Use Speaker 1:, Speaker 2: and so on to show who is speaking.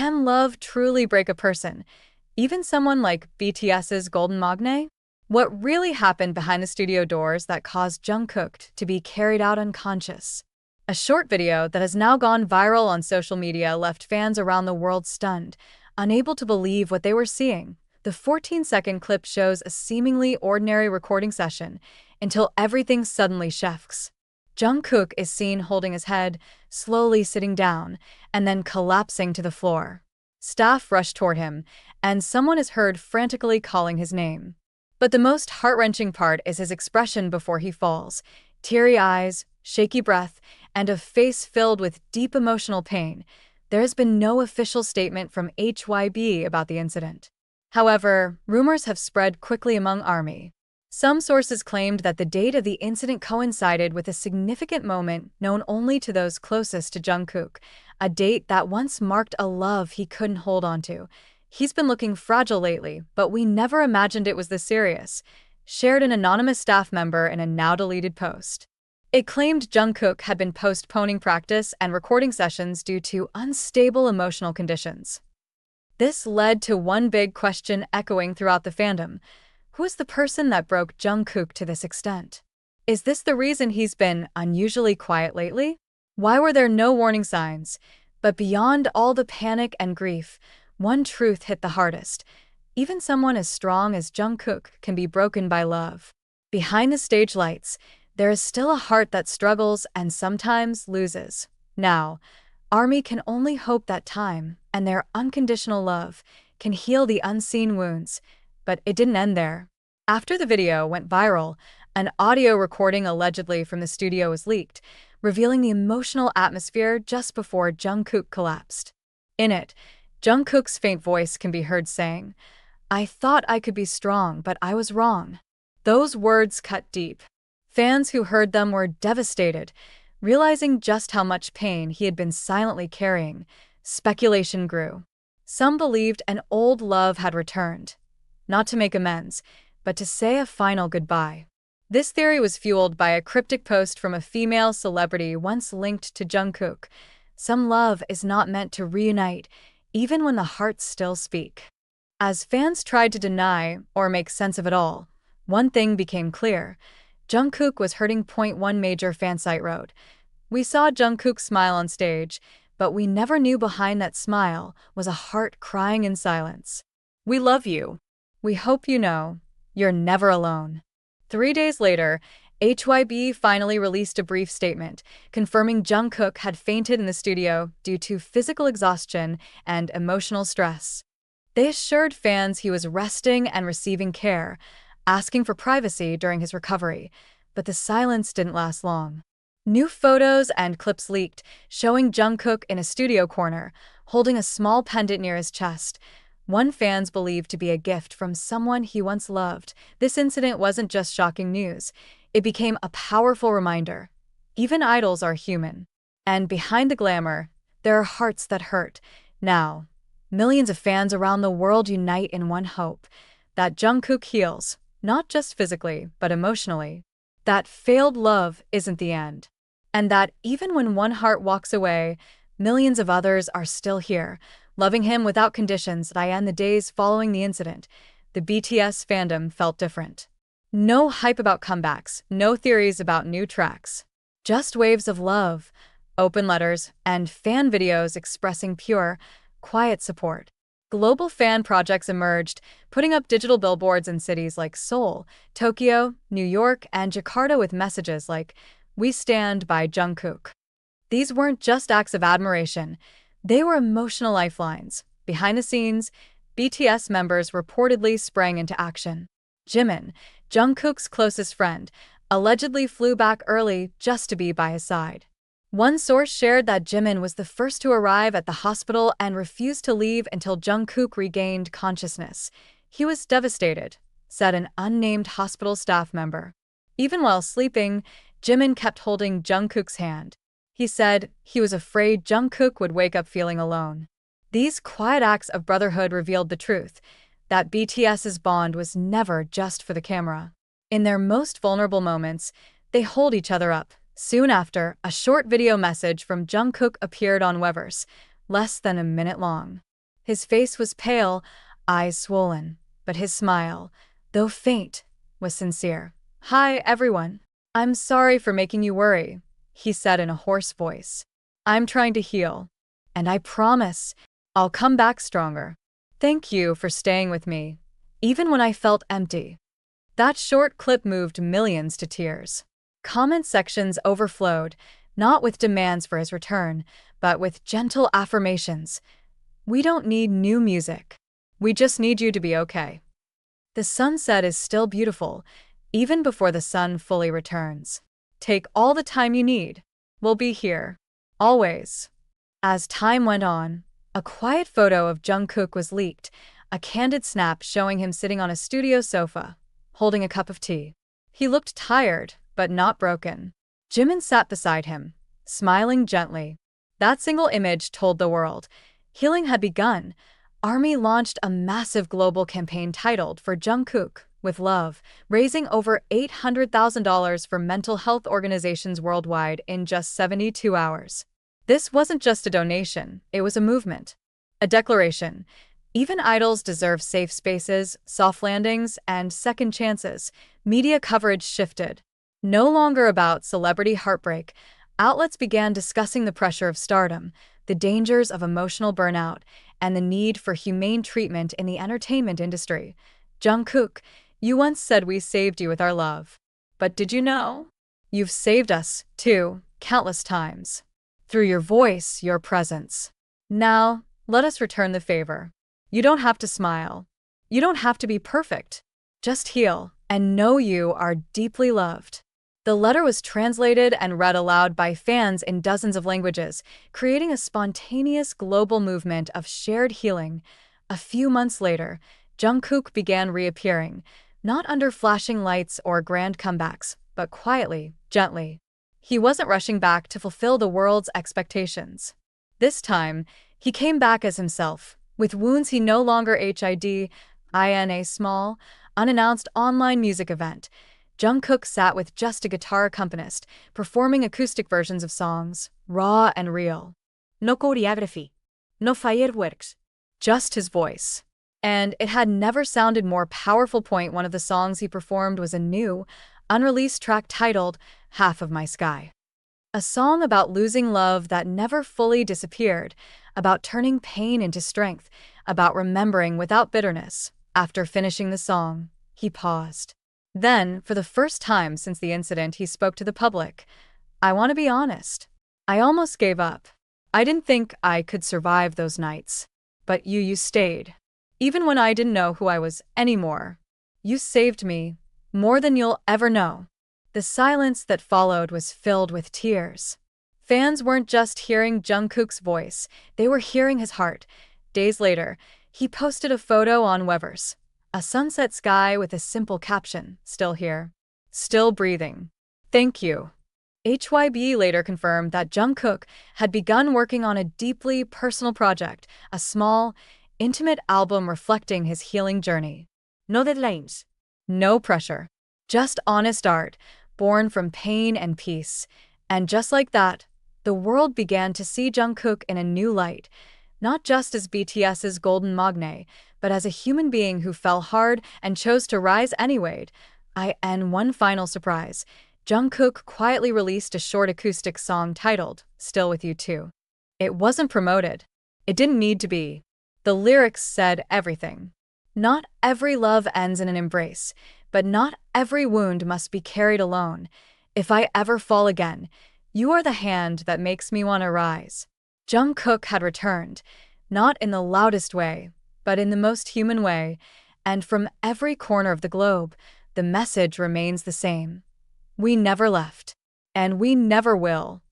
Speaker 1: Can love truly break a person, even someone like BTS's Golden Magne? What really happened behind the studio doors that caused Jungkook to be carried out unconscious? A short video that has now gone viral on social media left fans around the world stunned, unable to believe what they were seeing. The 14-second clip shows a seemingly ordinary recording session until everything suddenly shifts. Jungkook is seen holding his head, slowly sitting down, and then collapsing to the floor. Staff rush toward him, and someone is heard frantically calling his name. But the most heart-wrenching part is his expression before he falls: teary eyes, shaky breath, and a face filled with deep emotional pain. There has been no official statement from HYB about the incident. However, rumors have spread quickly among ARMY. Some sources claimed that the date of the incident coincided with a significant moment known only to those closest to Jungkook, a date that once marked a love he couldn't hold on to. "He's been looking fragile lately, but we never imagined it was this serious," shared an anonymous staff member in a now-deleted post. It claimed Jungkook had been postponing practice and recording sessions due to unstable emotional conditions. This led to one big question echoing throughout the fandom: who is the person that broke Jungkook to this extent? Is this the reason he's been unusually quiet lately? Why were there no warning signs? But beyond all the panic and grief, one truth hit the hardest: even someone as strong as Jungkook can be broken by love. Behind the stage lights, there is still a heart that struggles and sometimes loses. Now, ARMY can only hope that time and their unconditional love can heal the unseen wounds. But it didn't end there. After the video went viral, an audio recording allegedly from the studio was leaked, revealing the emotional atmosphere just before Jungkook collapsed. In it, Jungkook's faint voice can be heard saying, "I thought I could be strong, but I was wrong." Those words cut deep. Fans who heard them were devastated, realizing just how much pain he had been silently carrying. Speculation grew. Some believed an old love had returned, not to make amends, but to say a final goodbye. This theory was fueled by a cryptic post from a female celebrity once linked to Jungkook: "Some love is not meant to reunite, even when the hearts still speak." As fans tried to deny or make sense of it all, one thing became clear: Jungkook was hurting. One major fansite wrote, "We saw Jungkook smile on stage, but we never knew behind that smile was a heart crying in silence. We love you. We hope you know you're never alone." 3 days later, HYB finally released a brief statement, confirming Jungkook had fainted in the studio due to physical exhaustion and emotional stress. They assured fans he was resting and receiving care, asking for privacy during his recovery, but the silence didn't last long. New photos and clips leaked, showing Jungkook in a studio corner, holding a small pendant near his chest, one fans believed to be a gift from someone he once loved. This incident wasn't just shocking news, it became a powerful reminder: even idols are human. And behind the glamour, there are hearts that hurt. Now, millions of fans around the world unite in one hope: that Jungkook heals, not just physically, but emotionally. That failed love isn't the end. And that even when one heart walks away, millions of others are still here, loving him without conditions. In the days following the incident, the BTS fandom felt different. No hype about comebacks, no theories about new tracks. Just waves of love, open letters, and fan videos expressing pure, quiet support. Global fan projects emerged, putting up digital billboards in cities like Seoul, Tokyo, New York, and Jakarta with messages like, "We stand by Jungkook." These weren't just acts of admiration, they were emotional lifelines. Behind the scenes, BTS members reportedly sprang into action. Jimin, Jungkook's closest friend, allegedly flew back early just to be by his side. One source shared that Jimin was the first to arrive at the hospital and refused to leave until Jungkook regained consciousness. "He was devastated," said an unnamed hospital staff member. Even while sleeping, Jimin kept holding Jungkook's hand. He said he was afraid Jungkook would wake up feeling alone. These quiet acts of brotherhood revealed the truth: that BTS's bond was never just for the camera. In their most vulnerable moments, they hold each other up. Soon after, a short video message from Jungkook appeared on Weverse, less than a minute long. His face was pale, eyes swollen, but his smile, though faint, was sincere. "Hi, everyone. I'm sorry for making you worry," he said in a hoarse voice. "I'm trying to heal, and I promise I'll come back stronger. Thank you for staying with me, even when I felt empty." That short clip moved millions to tears. Comment sections overflowed, not with demands for his return, but with gentle affirmations. "We don't need new music. We just need you to be okay. The sunset is still beautiful, even before the sun fully returns. Take all the time you need. We'll be here. Always." As time went on, a quiet photo of Jungkook was leaked, a candid snap showing him sitting on a studio sofa, holding a cup of tea. He looked tired, but not broken. Jimin sat beside him, smiling gently. That single image told the world. Healing had begun. ARMY launched a massive global campaign titled "For Jungkook, with Love," raising over $800,000 for mental health organizations worldwide in just 72 hours. This wasn't just a donation, it was a movement. A declaration. Even idols deserve safe spaces, soft landings, and second chances. Media coverage shifted. No longer about celebrity heartbreak, outlets began discussing the pressure of stardom, the dangers of emotional burnout, and the need for humane treatment in the entertainment industry. "Jungkook, you once said we saved you with our love. But did you know? You've saved us, too, countless times. Through your voice, your presence. Now, let us return the favor. You don't have to smile. You don't have to be perfect. Just heal and know you are deeply loved." The letter was translated and read aloud by fans in dozens of languages, creating a spontaneous global movement of shared healing. A few months later, Jungkook began reappearing, not under flashing lights or grand comebacks, but quietly, gently. He wasn't rushing back to fulfill the world's expectations. This time, he came back as himself, with wounds he no longer hid in a small, unannounced online music event. Jungkook sat with just a guitar accompanist, performing acoustic versions of songs, raw and real. No choreography, no fireworks, just his voice. And it had never sounded more powerful. One of the songs he performed was a new, unreleased track titled "Half of My Sky." A song about losing love that never fully disappeared, about turning pain into strength, about remembering without bitterness. After finishing the song, he paused. Then, for the first time since the incident, he spoke to the public. "I want to be honest. I almost gave up. I didn't think I could survive those nights. But you stayed. Even when I didn't know who I was anymore. You saved me, more than you'll ever know." The silence that followed was filled with tears. Fans weren't just hearing Jungkook's voice, they were hearing his heart. Days later, he posted a photo on Weverse. A sunset sky with a simple caption, "Still here. Still breathing. Thank you." HYB later confirmed that Jungkook had begun working on a deeply personal project, a small, intimate album reflecting his healing journey. No deadlines. No pressure. Just honest art, born from pain and peace. And just like that, the world began to see Jungkook in a new light, not just as BTS's golden magne, but as a human being who fell hard and chose to rise anyway. And one final surprise. Jungkook quietly released a short acoustic song titled "Still With You Too." It wasn't promoted. It didn't need to be. The lyrics said everything. Not every love ends in an embrace, but not every wound must be carried alone. If I ever fall again, you are the hand that makes me want to rise. Jungkook had returned, not in the loudest way, but in the most human way, and from every corner of the globe, the message remains the same. We never left, and we never will.